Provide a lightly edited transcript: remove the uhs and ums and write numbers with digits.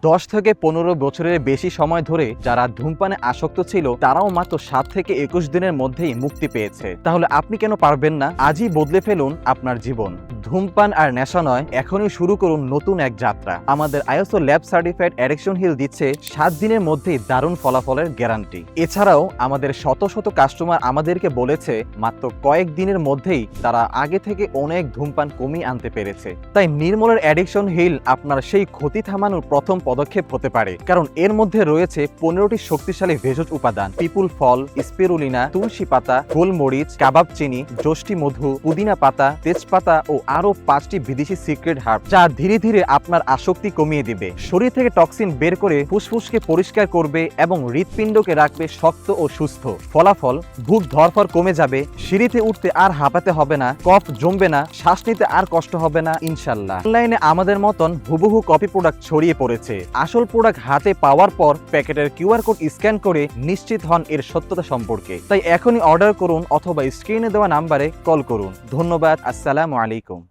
10 থেকে 15 বছরের বেশি সময় ধরে যারা ধূমপানে আসক্ত ছিল তারাও মাত্র 7 থেকে 21 দিনের মধ্যেই মুক্তি পেয়েছে। তাহলে আপনি কেন পারবেন না? আজই বদলে ফেলুন আপনার জীবন। ধূমপান আর নেশা নয়, এখনই শুরু করুন নতুন এক যাত্রা। আমাদের ISO lab certified addiction heal দিচ্ছে 7 দিনের মধ্যেই দারুণ ফলাফলের গ্যারান্টি। এছাড়াও আমাদের শত শত কাস্টমার আমাদেরকে বলেছে মাত্র কয়েক দিনের মধ্যেই তারা আগে থেকে অনেক ধূমপান কমিয়ে আনতে পেরেছে। তাই নির্মলের অ্যাডিকশন হিল আপনার সেই ক্ষতি থামানোর প্রথম পদক্ষেপ হতে পারে, কারণ এর মধ্যে রয়েছে 15টি শক্তিশালী ভেষজ উপাদান: পিপুল ফল, স্পিরুলিনা, তুলসী পাতা, গোলমরিচ, কাবাব চিনি, যষ্টি মধু, পুদিনা পাতা, তেজপাতা ও আরো 5টি বিদেশি সিক্রেট হার্ব, যা ধীরে ধীরে আপনার আসক্তি কমিয়ে দিবে, শরীর থেকে টক্সিন বের করে ফুসফুসকে পরিষ্কার করবে এবং হৃৎপিণ্ডকে রাখবে শক্ত ও সুস্থ। ফলাফল: বুক ধড়ফড় কমে যাবে, সিঁড়িতে উঠতে আর হাঁপাতে হবে না, কফ জমবে না, শ্বাস নিতে আর কষ্ট হবে না ইনশাল্লাহ। অনলাইনে আমাদের মতন হুবহু কপি প্রোডাক্ট ছড়িয়ে পড়েছে। আসল প্রোডাক্ট হাতে পাওয়ার পর প্যাকেটের কিউআর কোড স্ক্যান করে নিশ্চিত হন এর সত্যতা সম্পর্কে। তাই এখনই অর্ডার করুন অথবা স্ক্রিনে দেওয়া নাম্বারে কল করুন। ধন্যবাদ। আসসালামু আলাইকুম।